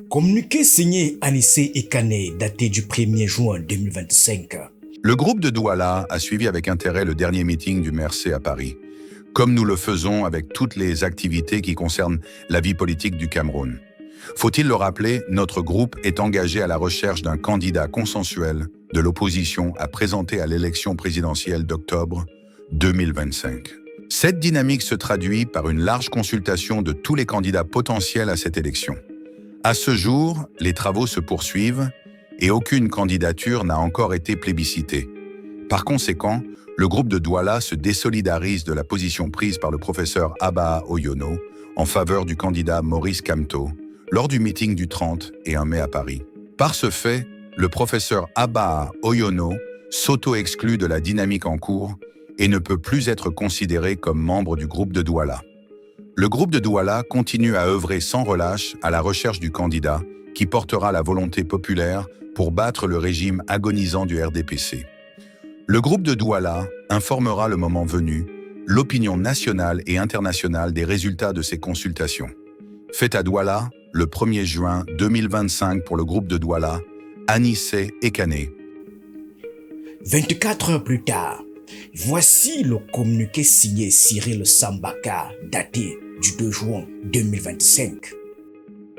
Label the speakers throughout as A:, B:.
A: Communiqué signé Anissé Ekané, daté du 1er juin 2025.
B: Le groupe de Douala a suivi avec intérêt le dernier meeting du MRC à Paris, comme nous le faisons avec toutes les activités qui concernent la vie politique du Cameroun. Faut-il le rappeler, notre groupe est engagé à la recherche d'un candidat consensuel de l'opposition à présenter à l'élection présidentielle d'octobre 2025. Cette dynamique se traduit par une large consultation de tous les candidats potentiels à cette élection. À ce jour, les travaux se poursuivent et aucune candidature n'a encore été plébiscitée. Par conséquent, le groupe de Douala se désolidarise de la position prise par le professeur Abba Oyono en faveur du candidat Maurice Kamto lors du meeting du 30 et 1 mai à Paris. Par ce fait, le professeur Abba Oyono s'auto-exclut de la dynamique en cours et ne peut plus être considéré comme membre du groupe de Douala. Le groupe de Douala continue à œuvrer sans relâche à la recherche du candidat qui portera la volonté populaire pour battre le régime agonisant du RDPC. Le groupe de Douala informera le moment venu l'opinion nationale et internationale des résultats de ces consultations. Fait à Douala, le 1er juin 2025 pour le groupe de Douala, Anissé Ekané.
A: 24 heures plus tard, voici le communiqué signé Cyril Sambaka, daté du 2 juin 2025.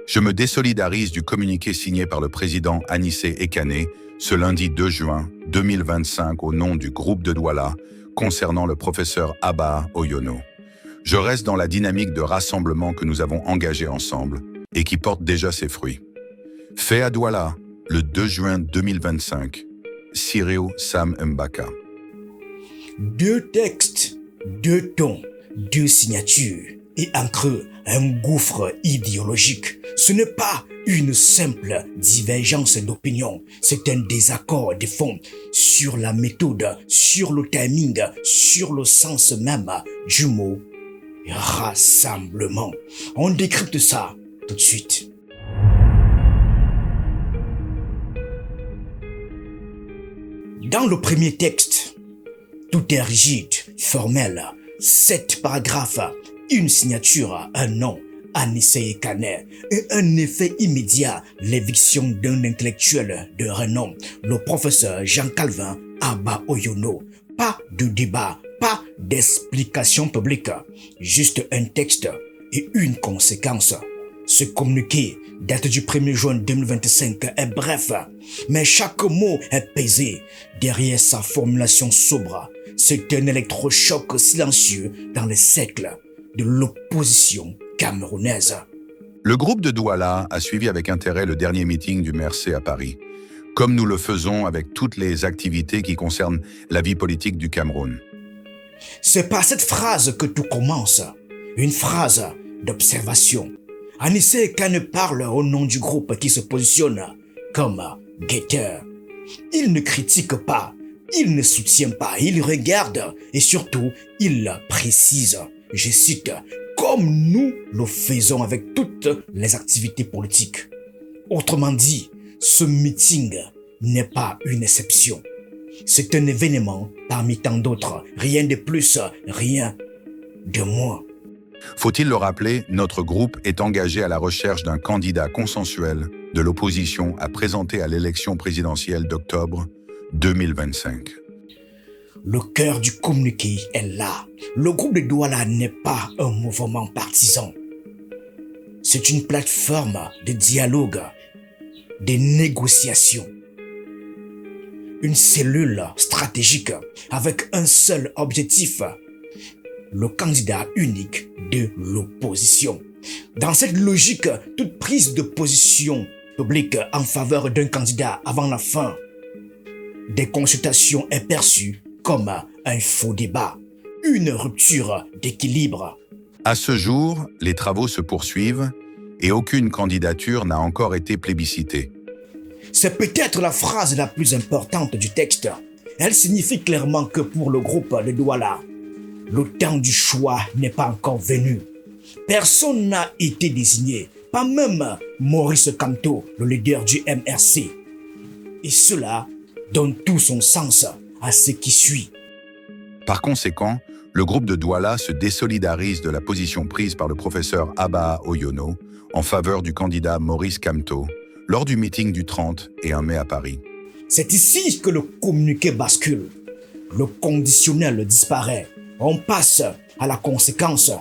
B: Je me désolidarise du communiqué signé par le président Anissé Ekané ce lundi 2 juin 2025 au nom du groupe de Douala concernant le professeur Abba Oyono. Je reste dans la dynamique de rassemblement que nous avons engagée ensemble et qui porte déjà ses fruits. Fait à Douala, le 2 juin 2025, Cyril Sam Mbaka.
A: 2 textes, 2 tons, 2 signatures et en creux un gouffre idéologique. Ce n'est pas une simple divergence d'opinion, c'est un désaccord de fond sur la méthode, sur le timing, sur le sens même du mot rassemblement. On décrypte ça tout de suite. Dans le premier texte, tout est rigide, formel, 7 paragraphes, une signature, un nom, Anissé Ekané, et un effet immédiat, l'éviction d'un intellectuel de renom, le professeur Jean-Calvin Abba Oyono. Pas de débat, pas d'explication publique, juste un texte et une conséquence. Ce communiqué date du 1er juin 2025 est bref, mais chaque mot est pesé derrière sa formulation sobre. C'est un électrochoc silencieux dans les cercles de l'opposition camerounaise.
B: Le groupe de Douala a suivi avec intérêt le dernier meeting du MRC à Paris, comme nous le faisons avec toutes les activités qui concernent la vie politique du Cameroun.
A: C'est par cette phrase que tout commence, une phrase d'observation. Anissé Ekané parle au nom du groupe qui se positionne comme guetteur. Il ne critique pas, il ne soutient pas, il regarde et surtout, il précise, je cite, comme nous le faisons avec toutes les activités politiques. Autrement dit, ce meeting n'est pas une exception. C'est un événement parmi tant d'autres, rien de plus, rien de moins.
B: Faut-il le rappeler, notre groupe est engagé à la recherche d'un candidat consensuel de l'opposition à présenter à l'élection présidentielle d'octobre 2025.
A: Le cœur du communiqué est là. Le groupe de Douala n'est pas un mouvement partisan. C'est une plateforme de dialogue, de négociation. Une cellule stratégique avec un seul objectif, le candidat unique de l'opposition. Dans cette logique, toute prise de position publique en faveur d'un candidat avant la fin des consultations est perçue comme un faux débat, une rupture d'équilibre.
B: À ce jour, les travaux se poursuivent et aucune candidature n'a encore été plébiscitée.
A: C'est peut-être la phrase la plus importante du texte. Elle signifie clairement que pour le groupe de Douala, le temps du choix n'est pas encore venu. Personne n'a été désigné, pas même Maurice Kamto, le leader du MRC. Et cela donne tout son sens à ce qui suit.
B: Par conséquent, Le groupe de Douala se désolidarise de la position prise par le professeur Abba Oyono en faveur du candidat Maurice Kamto lors du meeting du 30 et 1 mai à Paris.
A: C'est ici que le communiqué bascule. Le conditionnel disparaît. On passe à la conséquence.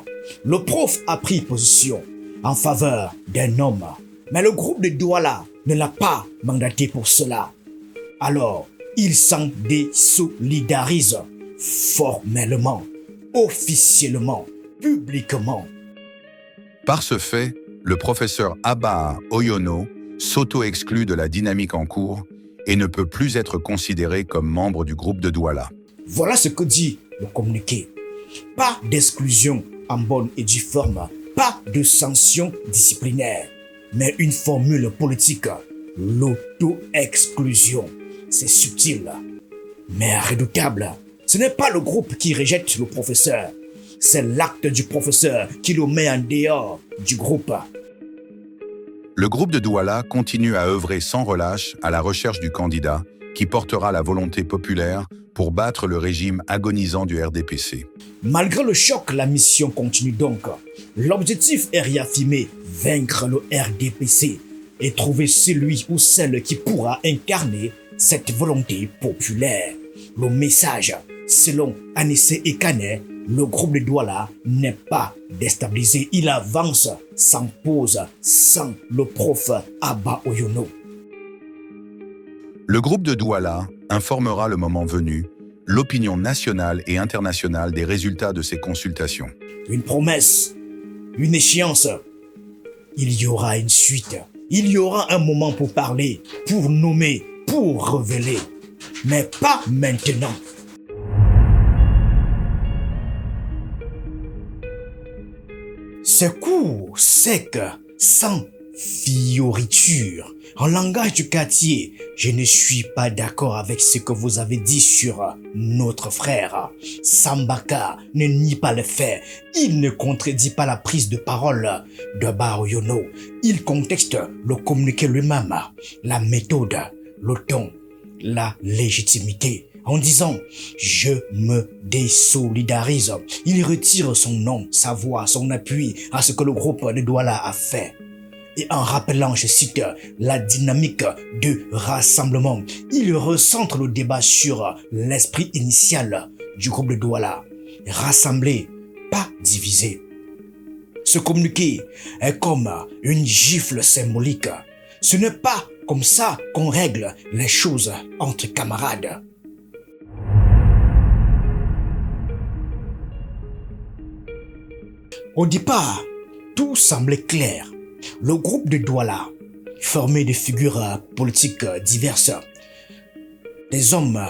A: Le prof a pris position en faveur d'un homme. Mais le groupe de Douala ne l'a pas mandaté pour cela. Alors, il s'en désolidarise formellement, officiellement, publiquement.
B: Par ce fait, le professeur Abba Oyono s'auto-exclut de la dynamique en cours et ne peut plus être considéré comme membre du groupe de Douala.
A: Voilà ce que dit le communiqué. Pas d'exclusion en bonne et due forme, pas de sanction disciplinaire, mais une formule politique, l'auto-exclusion. C'est subtil, mais redoutable. Ce n'est pas le groupe qui rejette le professeur, c'est l'acte du professeur qui le met en dehors du groupe.
B: Le groupe de Douala continue à œuvrer sans relâche à la recherche du candidat qui portera la volonté populaire pour battre le régime agonisant du RDPC.
A: Malgré le choc, la mission continue donc. L'objectif est réaffirmé, vaincre le RDPC et trouver celui ou celle qui pourra incarner cette volonté populaire. Le message, selon Anissé Ekane, le groupe de Douala n'est pas déstabilisé. Il avance sans pause, sans le prof Abba Oyono.
B: Le groupe de Douala informera le moment venu l'opinion nationale et internationale des résultats de ces consultations.
A: Une promesse, une échéance. Il y aura une suite. Il y aura un moment pour parler, pour nommer, pour révéler. Mais pas maintenant. C'est court, sec, sans fioriture. En langage du quartier, je ne suis pas d'accord avec ce que vous avez dit sur notre frère. Sambaka ne nie pas les faits. Il ne contredit pas la prise de parole de Abba Oyono. Il contexte le communiqué lui-même, la méthode, le ton, la légitimité. En disant « je me désolidarise », il retire son nom, sa voix, son appui à ce que le groupe de Douala a fait. Et en rappelant, je cite, la dynamique de rassemblement, il recentre le débat sur l'esprit initial du groupe de Douala. Rassembler, pas diviser. Ce communiqué est comme une gifle symbolique. Ce n'est pas comme ça qu'on règle les choses entre camarades. Au départ, tout semblait clair. Le groupe de Douala, formé de figures politiques diverses, des hommes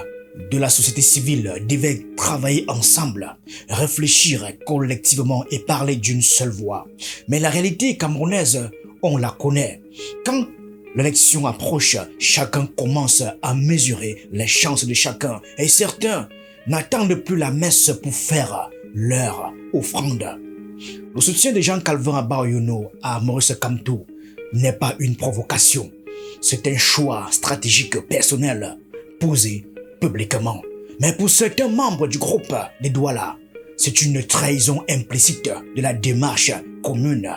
A: de la société civile devaient travailler ensemble, réfléchir collectivement et parler d'une seule voix. Mais la réalité camerounaise, on la connaît. Quand l'élection approche, chacun commence à mesurer les chances de chacun et certains n'attendent plus la messe pour faire leur offrande. Le soutien de Jean-Calvin Abba Oyono à Maurice Kamto n'est pas une provocation. C'est un choix stratégique personnel posé publiquement. Mais pour certains membres du groupe de Douala, c'est une trahison implicite de la démarche commune.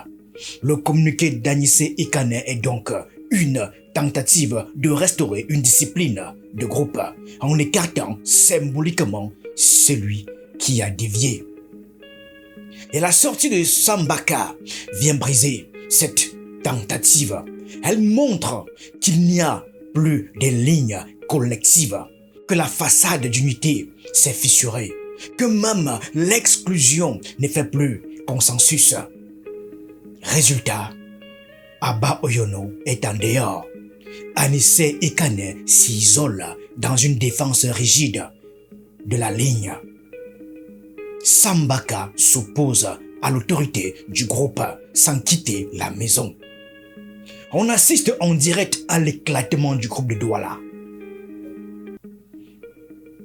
A: Le communiqué d'Anissé Ekane est donc une tentative de restaurer une discipline de groupe en écartant symboliquement celui qui a dévié. Et la sortie de Sambaka vient briser cette tentative. Elle montre qu'il n'y a plus de lignes collectives, que la façade d'unité s'est fissurée, que même l'exclusion ne fait plus consensus. Résultat, Abba Oyono est en dehors. Anissé Ekane s'isole dans une défense rigide de la ligne. Sambaka s'oppose à l'autorité du groupe sans quitter la maison. On assiste en direct à l'éclatement du groupe de Douala.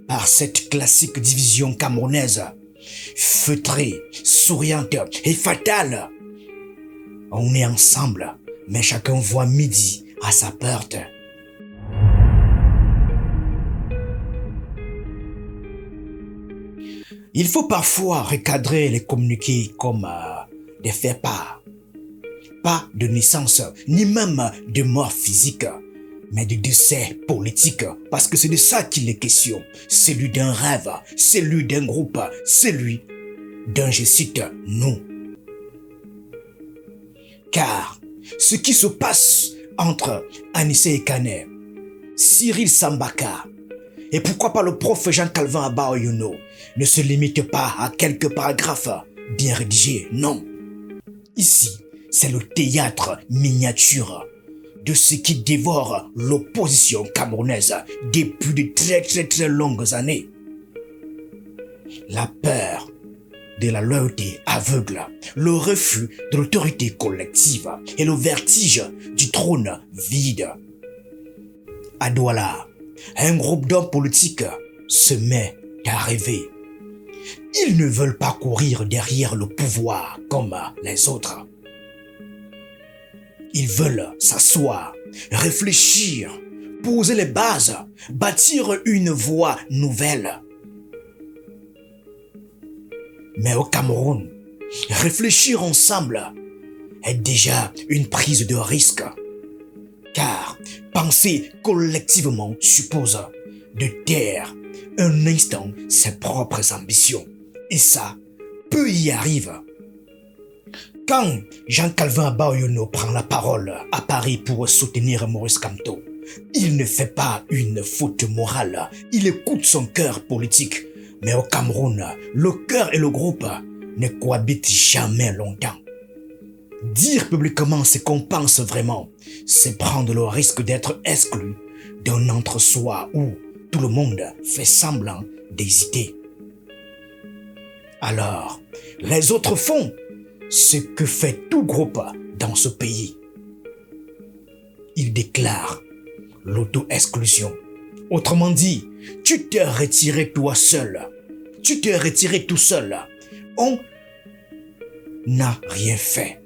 A: Par cette classique division camerounaise, feutrée, souriante et fatale, on est ensemble, mais chacun voit midi à sa porte. Il faut parfois recadrer les communiqués comme des faits part. Pas de naissance, ni même de mort physique, mais de décès politique, parce que c'est de ça qu'il est question. Celui d'un rêve, celui d'un groupe, celui d'un, je cite, nous. Car ce qui se passe entre Anissé Kane, Cyril Sambaka, et pourquoi pas le prof Jean-Calvin Abaoyono ne se limite pas à quelques paragraphes bien rédigés, non. Ici, c'est le théâtre miniature de ce qui dévore l'opposition camerounaise depuis de très longues années. La peur de la loyauté aveugle, le refus de l'autorité collective et le vertige du trône vide. À Douala, un groupe d'hommes politiques se met à rêver. Ils ne veulent pas courir derrière le pouvoir comme les autres. Ils veulent s'asseoir, réfléchir, poser les bases, bâtir une voie nouvelle. Mais au Cameroun, réfléchir ensemble est déjà une prise de risque. Car penser collectivement suppose de taire un instant ses propres ambitions. Et ça, peu y arrivent. Quand Jean-Calvin Abaoyono prend la parole à Paris pour soutenir Maurice Kamto, il ne fait pas une faute morale, il écoute son cœur politique. Mais au Cameroun, le cœur et le groupe ne cohabitent jamais longtemps. Dire publiquement ce qu'on pense vraiment, c'est prendre le risque d'être exclu d'un entre-soi où tout le monde fait semblant d'hésiter. Alors, les autres font ce que fait tout groupe dans ce pays. Ils déclarent l'auto-exclusion. Autrement dit, tu t'es retiré toi seul. Tu t'es retiré tout seul. On n'a rien fait.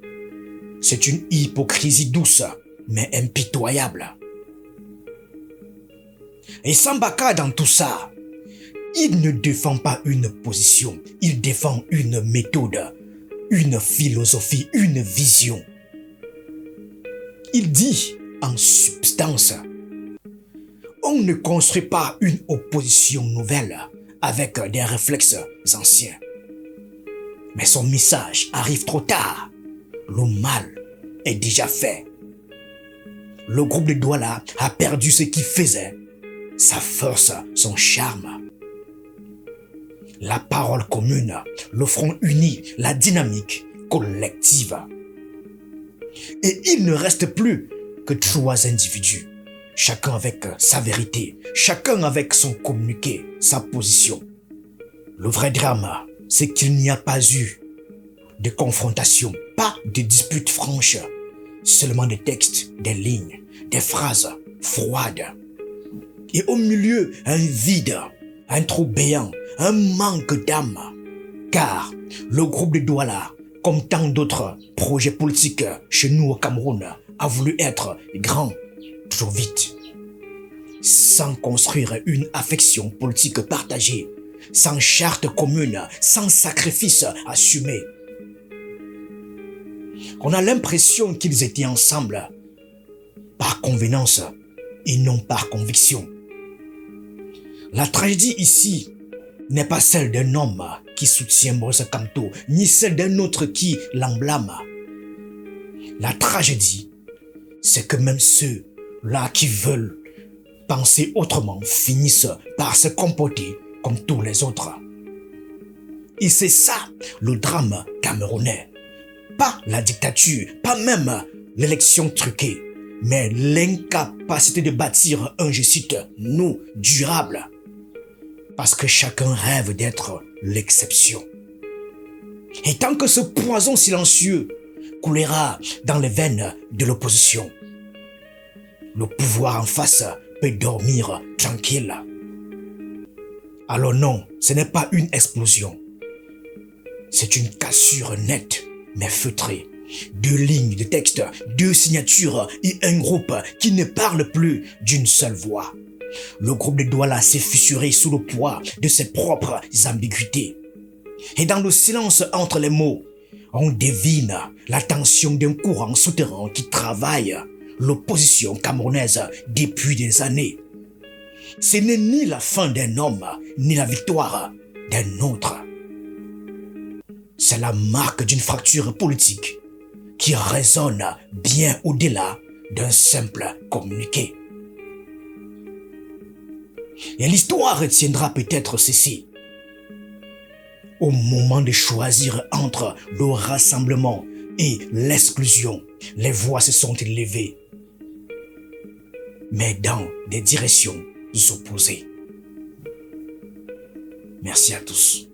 A: C'est une hypocrisie douce, mais impitoyable. Et Sambaka dans tout ça, il ne défend pas une position, il défend une méthode, une philosophie, une vision. Il dit en substance, on ne construit pas une opposition nouvelle avec des réflexes anciens. Mais son message arrive trop tard. Le mal est déjà fait. Le groupe de Douala a perdu ce qu'il faisait, sa force, son charme. La parole commune, le front uni, la dynamique collective. Et il ne reste plus que 3 individus, chacun avec sa vérité, chacun avec son communiqué, sa position. Le vrai drame, c'est qu'il n'y a pas eu de confrontation, pas de dispute franche, seulement des textes, des lignes, des phrases froides. Et au milieu, un vide, un trou béant, un manque d'âme. Car le groupe de Douala, comme tant d'autres projets politiques chez nous au Cameroun, a voulu être grand trop vite. Sans construire une affection politique partagée, sans charte commune, sans sacrifice assumé. On a l'impression qu'ils étaient ensemble par convenance et non par conviction. La tragédie ici n'est pas celle d'un homme qui soutient Maurice Kamto, ni celle d'un autre qui l'emblâme. La tragédie, c'est que même ceux-là qui veulent penser autrement finissent par se comporter comme tous les autres. Et c'est ça le drame camerounais. Pas la dictature, pas même l'élection truquée, mais l'incapacité de bâtir un, je cite, nous durable. Parce que chacun rêve d'être l'exception. Et tant que ce poison silencieux coulera dans les veines de l'opposition, le pouvoir en face peut dormir tranquille. Alors non, ce n'est pas une explosion. C'est une cassure nette, mais feutrée. 2 lignes de texte, 2 signatures et un groupe qui ne parle plus d'une seule voix. Le groupe de Douala s'est fissuré sous le poids de ses propres ambiguïtés. Et dans le silence entre les mots, on devine la tension d'un courant souterrain qui travaille l'opposition camerounaise depuis des années. Ce n'est ni la fin d'un homme, ni la victoire d'un autre. C'est la marque d'une fracture politique qui résonne bien au-delà d'un simple communiqué. Et l'histoire retiendra peut-être ceci. Au moment de choisir entre le rassemblement et l'exclusion, les voix se sont élevées, mais dans des directions opposées. Merci à tous.